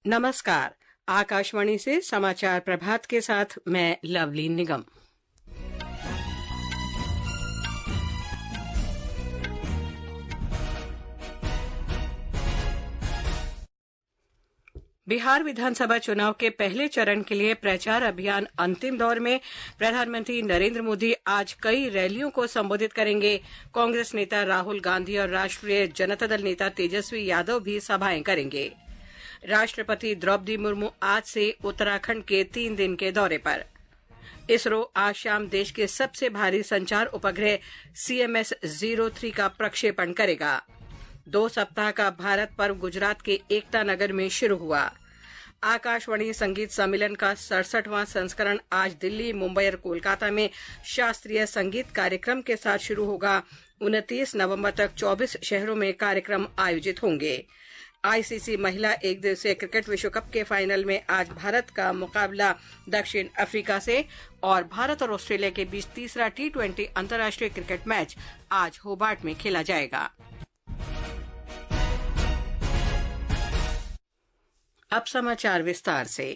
नमस्कार। आकाशवाणी से समाचार प्रभात के साथ मैं लवली निगम। बिहार विधानसभा चुनाव के पहले चरण के लिए प्रचार अभियान अंतिम दौर में। प्रधानमंत्री नरेंद्र मोदी आज कई रैलियों को संबोधित करेंगे। कांग्रेस नेता राहुल गांधी और राष्ट्रीय जनता दल नेता तेजस्वी यादव भी सभाएं करेंगे। राष्ट्रपति द्रौपदी मुर्मू आज से उत्तराखंड के 3 दिन के दौरे पर। इसरो आज शाम देश के सबसे भारी संचार उपग्रह CMS-03 का प्रक्षेपण करेगा। 2 सप्ताह का भारत पर्व गुजरात के एकता नगर में शुरू हुआ। आकाशवाणी संगीत सम्मेलन का 67वां संस्करण आज दिल्ली, मुंबई और कोलकाता में शास्त्रीय संगीत कार्यक्रम के साथ शुरू होगा। 29 नवंबर तक 24 शहरों में कार्यक्रम आयोजित होंगे। ICC महिला एक दिवसीय क्रिकेट विश्व कप के फाइनल में आज भारत का मुकाबला दक्षिण अफ्रीका से और भारत और ऑस्ट्रेलिया के बीच तीसरा T20 अंतर्राष्ट्रीय क्रिकेट मैच आज होबार्ट में खेला जाएगा। अब समाचार विस्तार से।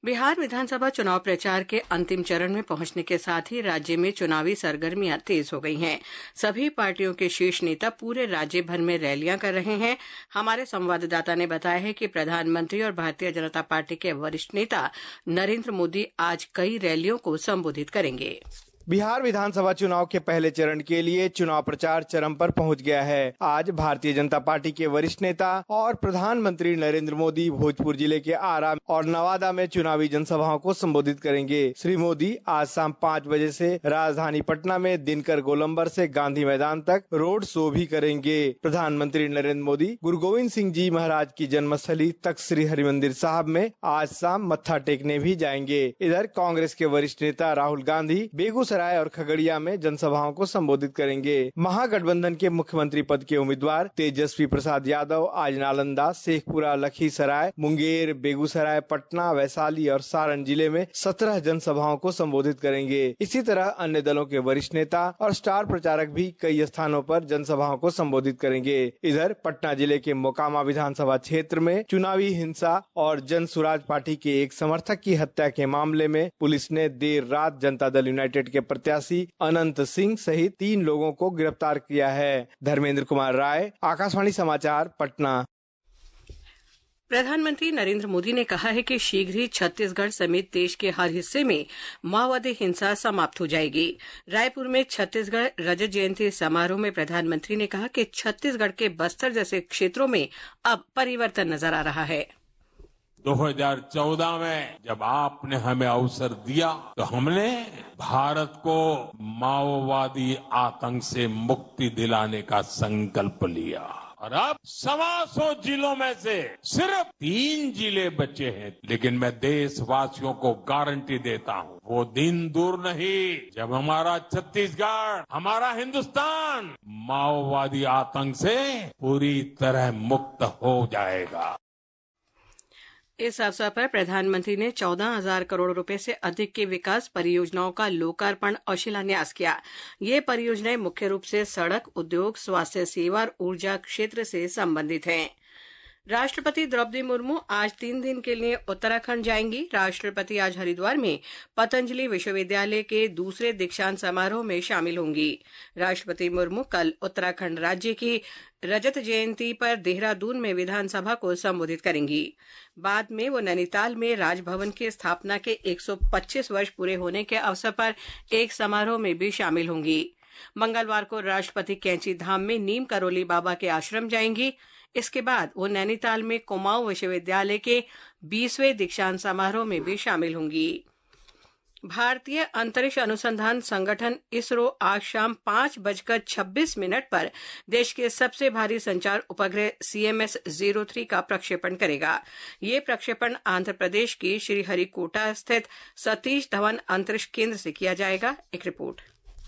बिहार विधानसभा चुनाव प्रचार के अंतिम चरण में पहुंचने के साथ ही राज्य में चुनावी सरगर्मियां तेज हो गई हैं। सभी पार्टियों के शीर्ष नेता पूरे राज्य भर में रैलियां कर रहे हैं। हमारे संवाददाता ने बताया है कि प्रधानमंत्री और भारतीय जनता पार्टी के वरिष्ठ नेता नरेंद्र मोदी आज कई रैलियों को संबोधित करेंगे। बिहार विधानसभा चुनाव के पहले चरण के लिए चुनाव प्रचार चरम पर पहुंच गया है। आज भारतीय जनता पार्टी के वरिष्ठ नेता और प्रधानमंत्री नरेंद्र मोदी भोजपुर जिले के आरा और नवादा में चुनावी जनसभाओं को संबोधित करेंगे। श्री मोदी आज शाम 5 बजे से राजधानी पटना में दिनकर गोलंबर से गांधी मैदान तक रोड शो भी करेंगे। प्रधानमंत्री नरेंद्र मोदी गुरु गोविंद सिंह जी महाराज की जन्मस्थली तख्त श्री हरिमंदिर साहब में आज शाम मत्था टेकने भी जाएंगे। इधर कांग्रेस के वरिष्ठ नेता राहुल गांधी बेगूसराय और खगड़िया में जनसभाओं को संबोधित करेंगे। महागठबंधन के मुख्यमंत्री पद के उम्मीदवार तेजस्वी प्रसाद यादव आज नालंदा, शेखपुरा, लखीसराय, मुंगेर, बेगूसराय, पटना, वैशाली और सारण जिले में 17 जनसभाओं को संबोधित करेंगे। इसी तरह अन्य दलों के वरिष्ठ नेता और स्टार प्रचारक भी कई स्थानों पर जनसभाओं को संबोधित करेंगे। इधर पटना जिले के मोकामा विधानसभा क्षेत्र में चुनावी हिंसा और जन सुराज पार्टी के एक समर्थक की हत्या के मामले में पुलिस ने देर रात जनता दल यूनाइटेड के प्रत्याशी अनंत सिंह सहित 3 लोगों को गिरफ्तार किया है। धर्मेंद्र कुमार राय, आकाशवाणी समाचार, पटना। प्रधानमंत्री नरेंद्र मोदी ने कहा है कि शीघ्र ही छत्तीसगढ़ समेत देश के हर हिस्से में माओवादी हिंसा समाप्त हो जाएगी। रायपुर में छत्तीसगढ़ रजत जयंती समारोह में प्रधानमंत्री ने कहा कि छत्तीसगढ़ के बस्तर जैसे क्षेत्रों में अब परिवर्तन नजर आ रहा है। 2014 में जब आपने हमें अवसर दिया तो हमने भारत को माओवादी आतंक से मुक्ति दिलाने का संकल्प लिया और अब 125 जिलों में से सिर्फ 3 जिले बचे हैं। लेकिन मैं देशवासियों को गारंटी देता हूं, वो दिन दूर नहीं जब हमारा छत्तीसगढ़, हमारा हिंदुस्तान माओवादी आतंक से पूरी तरह मुक्त हो जाएगा। इस अवसर पर प्रधानमंत्री ने 14,000 करोड़ रुपए से अधिक की विकास परियोजनाओं का लोकार्पण और शिलान्यास किया। ये परियोजनाएं मुख्य रूप से सड़क, उद्योग, स्वास्थ्य सेवा और ऊर्जा क्षेत्र से संबंधित हैं। राष्ट्रपति द्रौपदी मुर्मू आज 3 दिन के लिए उत्तराखंड जाएंगी। राष्ट्रपति आज हरिद्वार में पतंजलि विश्वविद्यालय के दूसरे दीक्षांत समारोह में शामिल होंगी। राष्ट्रपति मुर्मू कल उत्तराखंड राज्य की रजत जयंती पर देहरादून में विधानसभा को संबोधित करेंगी। बाद में वो नैनीताल में राजभवन की स्थापना के 125 वर्ष पूरे होने के अवसर पर एक समारोह में भी शामिल होंगी। मंगलवार को राष्ट्रपति कैंची धाम में नीम करोली बाबा के आश्रम जाएंगी। इसके बाद वो नैनीताल में कुमाऊं विश्वविद्यालय के 20वें दीक्षांत समारोह में भी शामिल होंगी। भारतीय अंतरिक्ष अनुसंधान संगठन इसरो आज शाम 5:26 पर देश के सबसे भारी संचार उपग्रह CMS-03 का प्रक्षेपण करेगा। ये प्रक्षेपण आंध्र प्रदेश की श्रीहरिकोटा स्थित सतीश धवन अंतरिक्ष केंद्र से किया जाएगा। एक रिपोर्ट।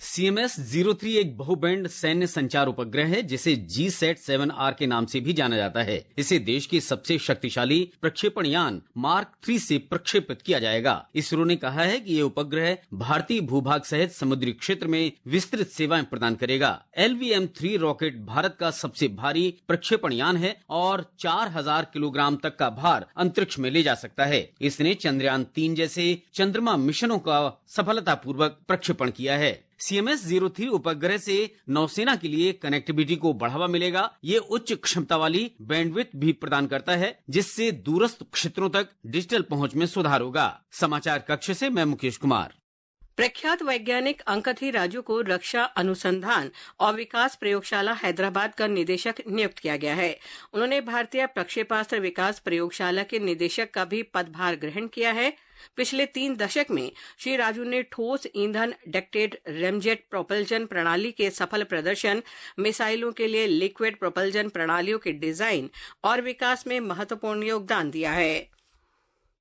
CMS-03 एक बहुबैंड सैन्य संचार उपग्रह है जिसे GSAT-7R के नाम से भी जाना जाता है। इसे देश के सबसे शक्तिशाली प्रक्षेपण यान मार्क 3 से प्रक्षेपित किया जाएगा। इसरो ने कहा है कि ये उपग्रह भारतीय भूभाग सहित समुद्री क्षेत्र में विस्तृत सेवाएं प्रदान करेगा। LVM-3 रॉकेट भारत का सबसे भारी प्रक्षेपण यान है और 4000 किलोग्राम तक का भार अंतरिक्ष में ले जा सकता है। इसने चंद्रयान 3 जैसे चंद्रमा मिशनों का सफलतापूर्वक प्रक्षेपण किया है। CMS-03 उपग्रह से नौसेना के लिए कनेक्टिविटी को बढ़ावा मिलेगा। ये उच्च क्षमता वाली बैंडविड्थ भी प्रदान करता है जिससे दूरस्थ क्षेत्रों तक डिजिटल पहुंच में सुधार होगा। समाचार कक्ष से मैं मुकेश कुमार। प्रख्यात वैज्ञानिक अंकथी राजू को रक्षा अनुसंधान और विकास प्रयोगशाला हैदराबाद का निदेशक नियुक्त किया गया है। उन्होंने भारतीय प्रक्षेपास्त्र विकास प्रयोगशाला के निदेशक का भी पदभार ग्रहण किया है। पिछले 3 दशक में श्री राजू ने ठोस ईंधन डक्टेड रेमजेट प्रोपल्जन प्रणाली के सफल प्रदर्शन, मिसाइलों के लिए लिक्विड प्रोपल्जन प्रणालियों के डिजाइन और विकास में महत्वपूर्ण योगदान दिया है।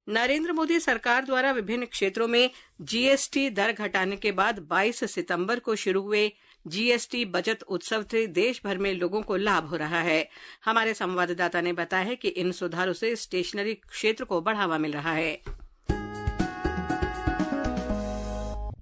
नरेंद्र मोदी सरकार द्वारा विभिन्न क्षेत्रों में GST दर घटाने के बाद 22 सितंबर को शुरू हुए GST बचत उत्सव से देश भर में लोगों को लाभ हो रहा है। हमारे संवाददाता ने बताया है कि इन सुधारों से स्टेशनरी क्षेत्र को बढ़ावा मिल रहा है।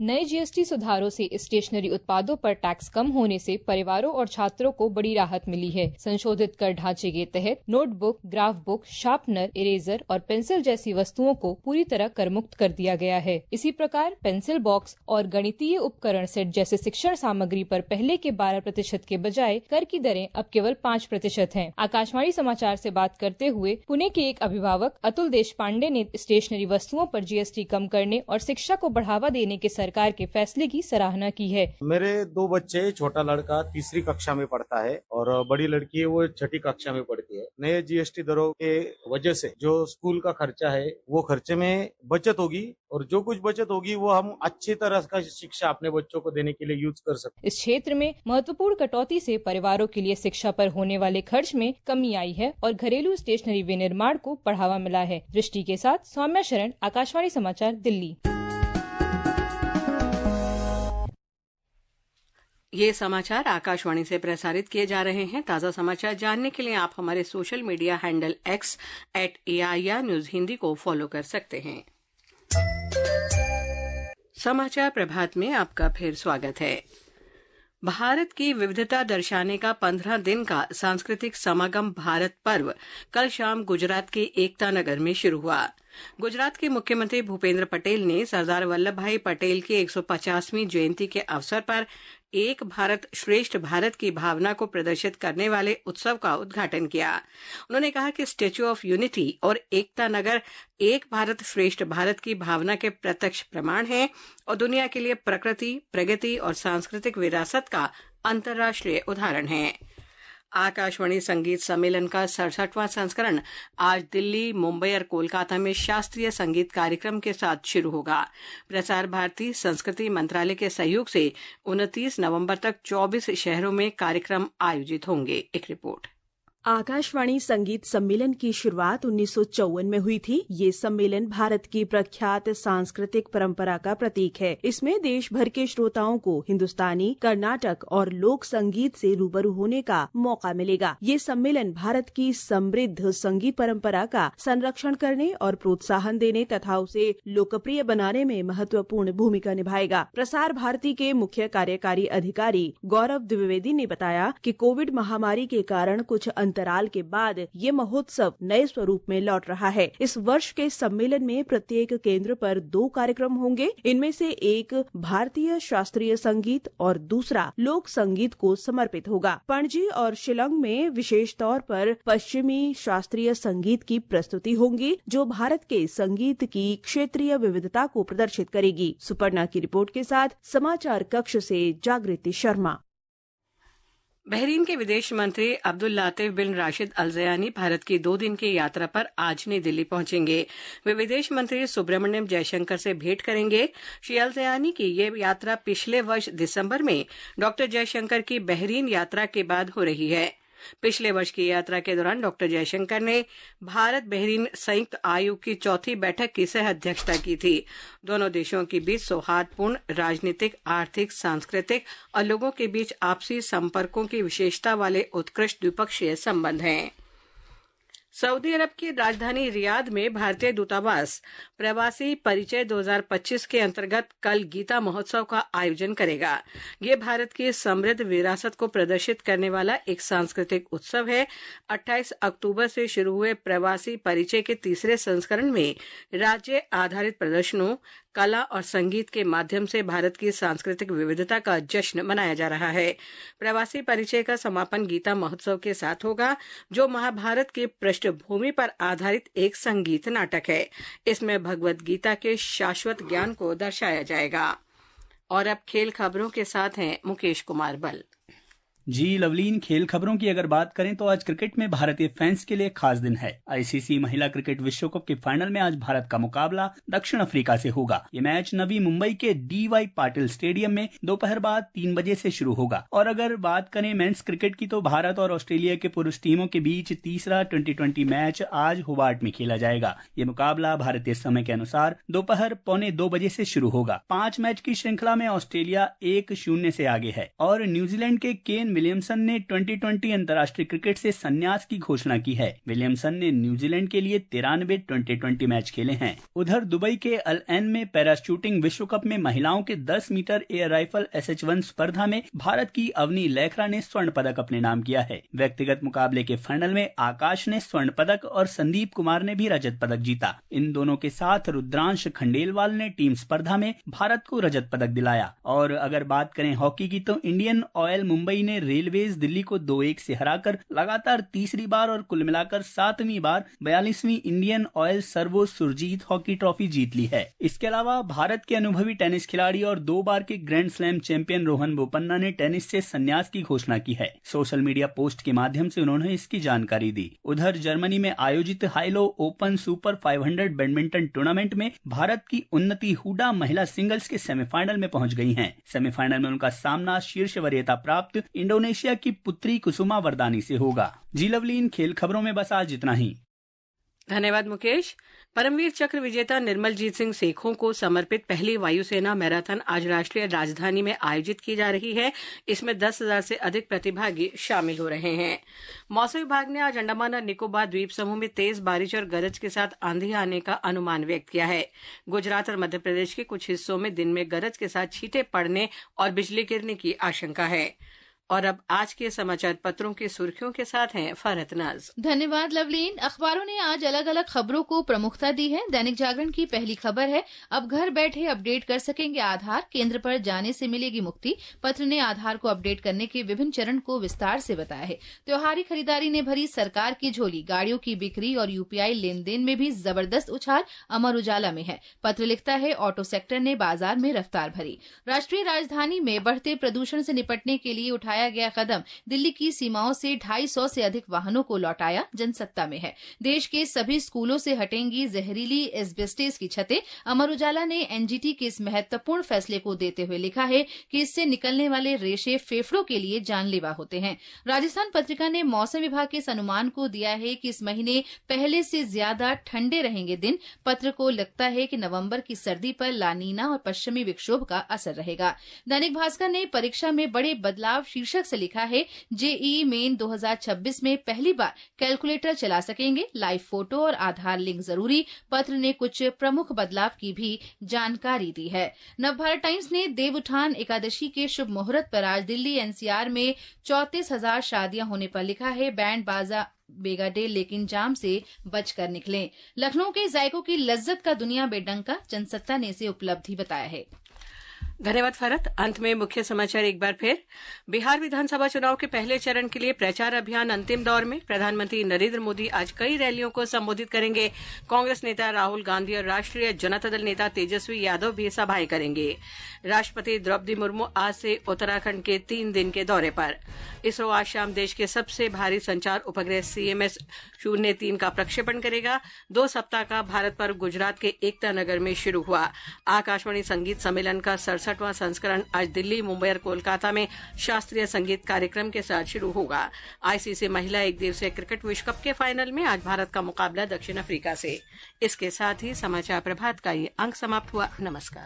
नए GST सुधारों से स्टेशनरी उत्पादों पर टैक्स कम होने से परिवारों और छात्रों को बड़ी राहत मिली है। संशोधित कर ढांचे के तहत notebook, graph book, sharpener, eraser और पेंसिल जैसी वस्तुओं को पूरी तरह कर मुक्त कर दिया गया है। इसी प्रकार पेंसिल बॉक्स और गणितीय उपकरण सेट जैसे शिक्षण सामग्री पर पहले के 12% के बजाय कर की दरें अब केवल 5% हैं। आकाशवाणी समाचार से बात करते हुए पुणे के एक अभिभावक अतुल देशपांडे ने स्टेशनरी वस्तुओं पर GST कम करने और शिक्षा को बढ़ावा देने के सरकार के फैसले की सराहना की है। मेरे 2 बच्चे, छोटा लड़का 3री कक्षा में पढ़ता है और बड़ी लड़की है वो 6ठी कक्षा में पढ़ती है। नए GST दरों के वजह से जो स्कूल का खर्चा है वो खर्चे में बचत होगी और जो कुछ बचत होगी वो हम अच्छी तरह का शिक्षा अपने बच्चों को देने के लिए यूज कर सकते। इस क्षेत्र में महत्वपूर्ण कटौती से परिवारों के लिए शिक्षा पर होने वाले खर्च में कमी आई है और घरेलू स्टेशनरी विनिर्माण को बढ़ावा मिला है। दृष्टि के साथ सौम्या शरण, आकाशवाणी समाचार, दिल्ली। ये समाचार आकाशवाणी से प्रसारित किए जा रहे हैं। ताज़ा समाचार जानने के लिए आप हमारे social media handle X @AIR news Hindi को फॉलो कर सकते हैं। समाचार प्रभात में आपका फिर स्वागत है। भारत की विविधता दर्शाने का 15 दिन का सांस्कृतिक समागम भारत पर्व कल शाम गुजरात के एकता नगर में शुरू हुआ। गुजरात के मुख्यमंत्री भूपेंद्र पटेल ने सरदार वल्लभ भाई पटेल की 150वीं जयंती के अवसर पर एक भारत श्रेष्ठ भारत की भावना को प्रदर्शित करने वाले उत्सव का उद्घाटन किया। उन्होंने कहा कि स्टैच्यू ऑफ यूनिटी और एकता नगर एक भारत श्रेष्ठ भारत की भावना के प्रत्यक्ष प्रमाण हैं और दुनिया के लिए प्रकृति, प्रगति और सांस्कृतिक विरासत का अंतर्राष्ट्रीय उदाहरण है। आकाशवाणी संगीत सम्मेलन का 67वां संस्करण आज दिल्ली, मुंबई और कोलकाता में शास्त्रीय संगीत कार्यक्रम के साथ शुरू होगा। प्रसार भारती संस्कृति मंत्रालय के सहयोग से 29 नवंबर तक 24 शहरों में कार्यक्रम आयोजित होंगे। एक रिपोर्ट। आकाशवाणी संगीत सम्मेलन की शुरुआत 1954 में हुई थी। ये सम्मेलन भारत की प्रख्यात सांस्कृतिक परंपरा का प्रतीक है। इसमें देश भर के श्रोताओं को हिंदुस्तानी, कर्नाटक और लोक संगीत से रूबरू होने का मौका मिलेगा। ये सम्मेलन भारत की समृद्ध संगीत परंपरा का संरक्षण करने और प्रोत्साहन देने तथा उसे लोकप्रिय बनाने में महत्वपूर्ण भूमिका निभाएगा। प्रसार भारती के मुख्य कार्यकारी अधिकारी गौरव द्विवेदी ने बताया कि कोविड महामारी के कारण कुछ अंतराल के बाद ये महोत्सव नए स्वरूप में लौट रहा है। इस वर्ष के सम्मेलन में प्रत्येक केंद्र पर 2 कार्यक्रम होंगे। इनमें से एक भारतीय शास्त्रीय संगीत और दूसरा लोक संगीत को समर्पित होगा। पणजी और शिलांग में विशेष तौर पर पश्चिमी शास्त्रीय संगीत की प्रस्तुति होंगी जो भारत के संगीत की क्षेत्रीय विविधता को प्रदर्शित करेगी। सुपर्णा की रिपोर्ट के साथ समाचार कक्ष से जागृति शर्मा। बहरीन के विदेश मंत्री अब्दुल लातिफ बिन राशिद अल ज़यानी भारत की 2 दिन की यात्रा पर आज नई दिल्ली पहुंचेंगे। वे विदेश मंत्री सुब्रमण्यम जयशंकर से भेंट करेंगे। श्री अल ज़यानी की ये यात्रा पिछले वर्ष दिसंबर में डॉक्टर जयशंकर की बहरीन यात्रा के बाद हो रही है। पिछले वर्ष की यात्रा के दौरान डॉक्टर जयशंकर ने भारत बहरीन संयुक्त आयोग की चौथी बैठक की सह अध्यक्षता की थी। दोनों देशों के बीच सौहार्दपूर्ण राजनीतिक, आर्थिक, सांस्कृतिक और लोगों के बीच आपसी संपर्कों की विशेषता वाले उत्कृष्ट द्विपक्षीय संबंध हैं। सऊदी अरब की राजधानी रियाद में भारतीय दूतावास प्रवासी परिचय 2025 के अंतर्गत कल गीता महोत्सव का आयोजन करेगा। ये भारत की समृद्ध विरासत को प्रदर्शित करने वाला एक सांस्कृतिक उत्सव है। 28 अक्टूबर से शुरू हुए प्रवासी परिचय के तीसरे संस्करण में राज्य आधारित प्रदर्शनों, कला और संगीत के माध्यम से भारत की सांस्कृतिक विविधता का जश्न मनाया जा रहा है। प्रवासी परिचय का समापन गीता महोत्सव के साथ होगा, जो महाभारत की पृष्ठभूमि पर आधारित एक संगीत नाटक है। इसमें भगवत गीता के शाश्वत ज्ञान को दर्शाया जाएगा। और अब खेल खबरों के साथ हैं मुकेश कुमार बल। जी लवलीन, खेल खबरों की अगर बात करें तो आज क्रिकेट में भारतीय फैंस के लिए खास दिन है। आईसीसी महिला क्रिकेट विश्व कप के फाइनल में आज भारत का मुकाबला दक्षिण अफ्रीका से होगा। ये मैच नवी मुंबई के DY पाटिल स्टेडियम में दोपहर बाद 3 बजे से शुरू होगा। और अगर बात करें मेंस क्रिकेट की तो भारत और ऑस्ट्रेलिया के पुरुष टीमों के बीच तीसरा T20 मैच आज होबार्ट में खेला जाएगा। ये मुकाबला भारतीय समय के अनुसार दोपहर 1:45 बजे से शुरू होगा। 5 मैच की श्रृंखला में ऑस्ट्रेलिया 1-0 से आगे है और न्यूजीलैंड के केन विलियमसन ने T20 अंतर्राष्ट्रीय क्रिकेट से संन्यास की घोषणा की है। विलियमसन ने न्यूजीलैंड के लिए 93 T20 मैच खेले हैं। उधर दुबई के अल एन में पैराशूटिंग विश्व कप में महिलाओं के 10 मीटर एयर राइफल SH1 स्पर्धा में भारत की अवनी लैखरा ने स्वर्ण पदक अपने नाम किया है। व्यक्तिगत मुकाबले के फाइनल में आकाश ने स्वर्ण पदक और संदीप कुमार ने भी रजत पदक जीता। इन दोनों के साथ रुद्रांश खंडेलवाल ने टीम स्पर्धा में भारत को रजत पदक दिलाया। और अगर बात करें हॉकी की तो इंडियन ऑयल मुंबई ने रेलवेज दिल्ली को 2-1 से हराकर लगातार तीसरी बार और कुल मिलाकर 7वीं बार 42वीं Indian Oil Servo Surjeet hockey trophy जीत ली है। इसके अलावा भारत के अनुभवी टेनिस खिलाड़ी और 2 बार के grand slam champion Rohan Bopanna ने टेनिस से संन्यास की घोषणा की है। सोशल मीडिया पोस्ट के माध्यम से उन्होंने इसकी जानकारी दी। उधर जर्मनी में आयोजित high-low open super 500 badminton tournament में भारत की उन्नति हुडा महिला सिंगल्स के सेमीफाइनल में पहुंच गई हैं। सेमीफाइनल में उनका सामना शीर्ष वरीयता प्राप्त इंडोनेशिया की पुत्री कुसुमा वरदानी से होगा। जी लवलीन, खेल खबरों में बस आज इतना ही। धन्यवाद मुकेश। परमवीर चक्र विजेता निर्मलजीत सिंह सेखों को समर्पित पहली वायुसेना मैराथन आज राष्ट्रीय राजधानी में आयोजित की जा रही है। इसमें 10,000 से अधिक प्रतिभागी शामिल हो रहे हैं। मौसम विभाग ने आज अंडमान और निकोबार द्वीप समूह में तेज बारिश और गरज के साथ आंधी आने का अनुमान व्यक्त किया है। गुजरात और मध्य प्रदेश के कुछ हिस्सों में दिन में गरज के साथ छींटे पड़ने और बिजली गिरने की आशंका है। और अब आज के समाचार पत्रों की सुर्खियों के साथ हैं फरहत नाज। धन्यवाद लवलीन। अखबारों ने आज अलग अलग खबरों को प्रमुखता दी है। दैनिक जागरण की पहली खबर है, अब घर बैठे अपडेट कर सकेंगे आधार, केंद्र पर जाने से मिलेगी मुक्ति। पत्र ने आधार को अपडेट करने के विभिन्न चरण को विस्तार से बताया है। त्योहारी खरीदारी ने भरी सरकार की झोली, गाड़ियों की बिक्री और UPI लेन देन में भी जबरदस्त उछाल अमर उजाला में है। पत्र लिखता है, ऑटो सेक्टर ने बाजार में रफ्तार भरी। राष्ट्रीय राजधानी में बढ़ते प्रदूषण से निपटने के लिए उठाया गया कदम, दिल्ली की सीमाओं से 250 से अधिक वाहनों को लौटाया, जनसत्ता में है। देश के सभी स्कूलों से हटेंगी जहरीली एस्बेस्टस की छतें। अमर उजाला ने NGT के इस महत्वपूर्ण फैसले को देते हुए लिखा है कि इससे निकलने वाले रेशे फेफड़ों के लिए जानलेवा होते हैं। राजस्थान पत्रिका ने मौसम विभाग के इस अनुमान को दिया है कि इस महीने पहले से ज्यादा ठंडे रहेंगे दिन। पत्र को लगता है कि नवंबर की सर्दी पर लानीना और पश्चिमी विक्षोभ का असर रहेगा। दैनिक भास्कर ने परीक्षा में बड़े बदलाव शीर्षक से लिखा है, JEE मेन 2026 में पहली बार कैलकुलेटर चला सकेंगे, लाइव फोटो और आधार लिंक जरूरी। पत्र ने कुछ प्रमुख बदलाव की भी जानकारी दी है। नवभारत टाइम्स ने देवउठान एकादशी के शुभ मुहूर्त पर आज दिल्ली NCR में 34,000 शादियां होने पर लिखा है, बैंड बाजा बेगा डे लेकिन जाम से बचकर निकलें। लखनऊ के जायकों की लज्जत का दुनिया बेडंका, जनसत्ता ने इसे उपलब्धि बताया है। धन्यवाद फरत। अंत में मुख्य समाचार एक बार फिर। बिहार विधानसभा चुनाव के पहले चरण के लिए प्रचार अभियान अंतिम दौर में। प्रधानमंत्री नरेंद्र मोदी आज कई रैलियों को संबोधित करेंगे। कांग्रेस नेता राहुल गांधी और राष्ट्रीय जनता दल नेता तेजस्वी यादव भी सभाएं करेंगे। राष्ट्रपति द्रौपदी मुर्मू आज से उत्तराखंड के 3 दिन के दौरे पर। इसरो आज शाम देश के सबसे भारी संचार उपग्रह CMS-03 का प्रक्षेपण करेगा। 2 सप्ताह का भारत पर्व गुजरात के एकता नगर में शुरू हुआ। आकाशवाणी संगीत सम्मेलन का 67 67वां संस्करण आज दिल्ली, मुंबई और कोलकाता में शास्त्रीय संगीत कार्यक्रम के साथ शुरू होगा। आईसीसी महिला एक दिवसीय क्रिकेट विश्व कप के फाइनल में आज भारत का मुकाबला दक्षिण अफ्रीका से। इसके साथ ही समाचार प्रभात का ये अंक समाप्त हुआ। नमस्कार।